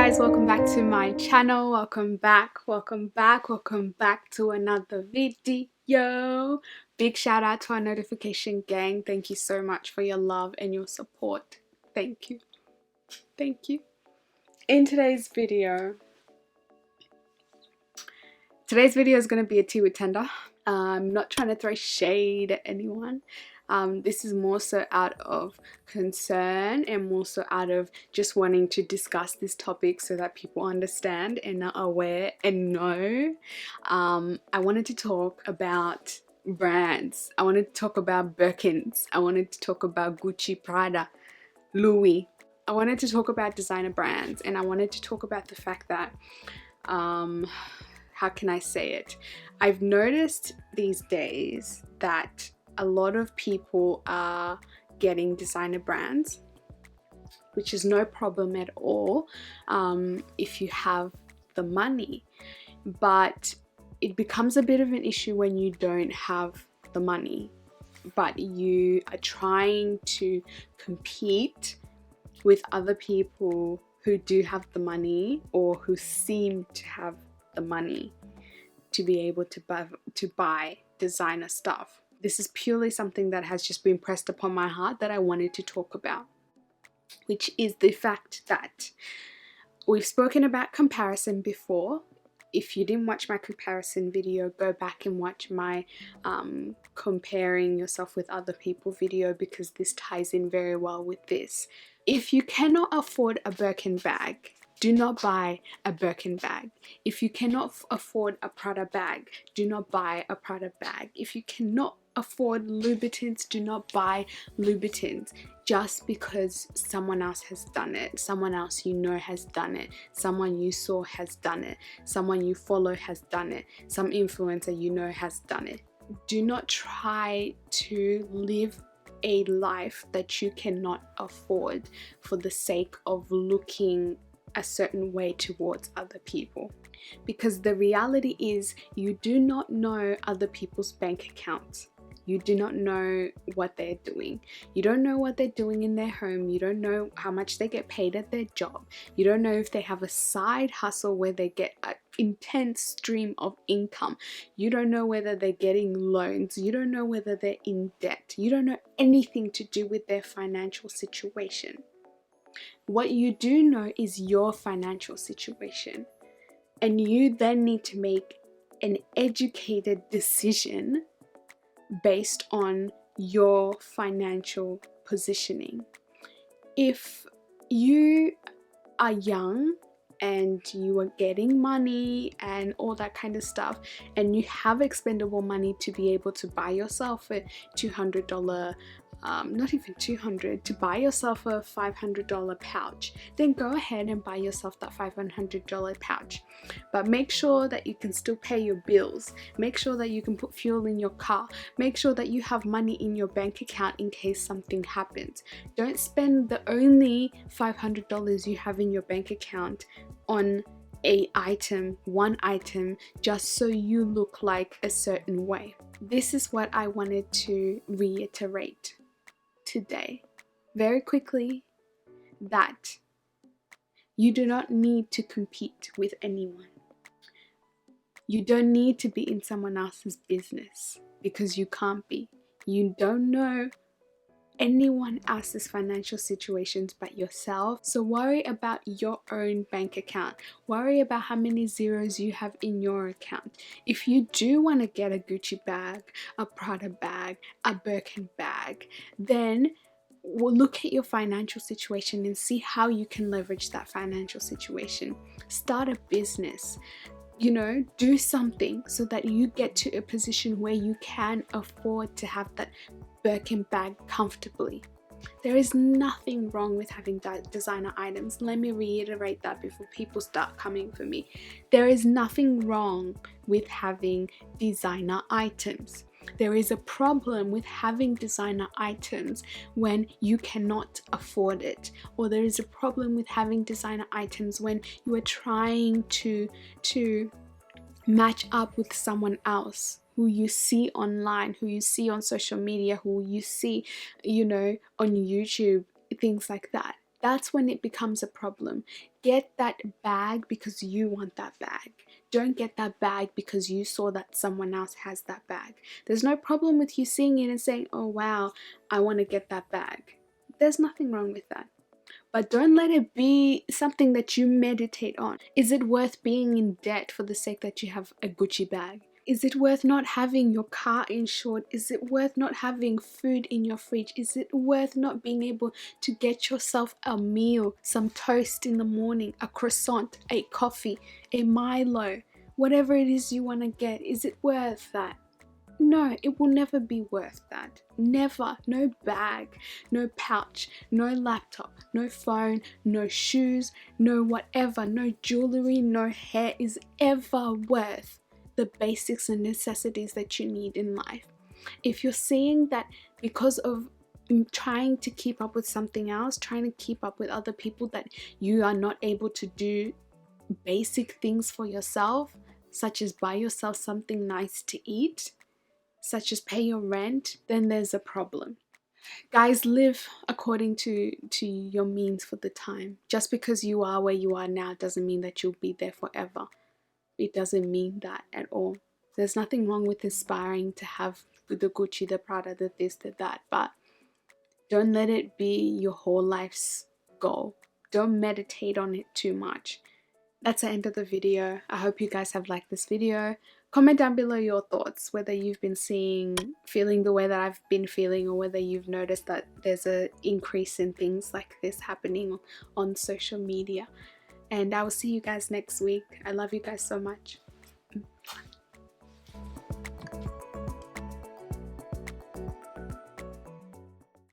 guys, welcome back to my channel. Welcome back to another video. Big shout out to our notification gang. Thank you so much for your love and your support. Thank you. In today's video is going to be a tea with Tenda. I'm not trying to throw shade at anyone. This is more so out of concern and more so out of just wanting to discuss this topic so that people understand and are aware and know. I wanted to talk about brands. I wanted to talk about Birkins. I wanted to talk about Gucci, Prada, Louis. I wanted to talk about designer brands, and I wanted to talk about the fact that how can I say it? I've noticed these days that a lot of people are getting designer brands, which is no problem at all if you have the money. But it becomes a bit of an issue when you don't have the money, but you are trying to compete with other people who do have the money or who seem to have the money to be able to buy designer stuff. This is purely something that has just been pressed upon my heart that I wanted to talk about, which is the fact that we've spoken about comparison before. If you didn't watch my comparison video, go back and watch my comparing yourself with other people video, because this ties in very well with this. If you cannot afford a Birkin bag, do not buy a Birkin bag. If you cannot afford a Prada bag, do not buy a Prada bag. If you cannot afford Louboutins, do not buy Louboutins just because someone else has done it, someone else you know has done it, someone you saw has done it, someone you follow has done it, some influencer you know has done it. Do not try to live a life that you cannot afford for the sake of looking a certain way towards other people, because the reality is you do not know other people's bank accounts. You do not know what they're doing. You don't know what they're doing in their home. You don't know how much they get paid at their job. You don't know if they have a side hustle where they get an intense stream of income. You don't know whether they're getting loans. You don't know whether they're in debt. You don't know anything to do with their financial situation. What you do know is your financial situation, and you then need to make an educated decision based on your financial positioning. If you are young and you are getting money and all that kind of stuff, and you have expendable money to be able to buy yourself a $200 not even $200, to buy yourself a $500 pouch, then go ahead and buy yourself that $500 pouch. But make sure that you can still pay your bills. Make sure that you can put fuel in your car. Make sure that you have money in your bank account in case something happens. Don't spend the only $500 you have in your bank account on one item just so you look like a certain way. This is what I wanted to reiterate today very quickly, that you do not need to compete with anyone. You don't need to be in someone else's business, because you can't be. You don't know anyone else's financial situations but yourself. So worry about your own bank account. Worry about how many zeros you have in your account. If you do want to get a Gucci bag, a Prada bag, a Birkin bag, then we'll look at your financial situation and see how you can leverage that financial situation. Start a business. Do something so that you get to a position where you can afford to have that Birkin bag comfortably. There is nothing wrong with having designer items. Let me reiterate that before people start coming for me. There is nothing wrong with having designer items. There is a problem with having designer items when you cannot afford it, or there is a problem with having designer items when you are trying to match up with someone else who you see online, who you see on social media, who you see, on YouTube, things like that. That's when it becomes a problem. Get that bag because you want that bag. Don't get that bag because you saw that someone else has that bag. There's no problem with you seeing it and saying, oh wow, I want to get that bag. There's nothing wrong with that. But don't let it be something that you meditate on. Is it worth being in debt for the sake that you have a Gucci bag? Is it worth not having your car insured? Is it worth not having food in your fridge? Is it worth not being able to get yourself a meal, some toast in the morning, a croissant, a coffee, a Milo, whatever it is you want to get? Is it worth that? No, it will never be worth that. Never. No bag, no pouch, no laptop, no phone, no shoes, no whatever, no jewelry, no hair is ever worth the basics and necessities that you need in life. If you're seeing that because of trying to keep up with something else, trying to keep up with other people, that you are not able to do basic things for yourself, such as buy yourself something nice to eat, such as pay your rent, then there's a problem. Guys, live according to your means for the time. Just because you are where you are now doesn't mean that you'll be there forever. It doesn't mean that at all. There's nothing wrong with aspiring to have the Gucci, the Prada, the this, the that, but don't let it be your whole life's goal. Don't meditate on it too much. That's the end of the video. I hope you guys have liked this video. Comment down below your thoughts, whether you've been feeling the way that I've been feeling, or whether you've noticed that there's an increase in things like this happening on social media. And I will see you guys next week. I love you guys so much.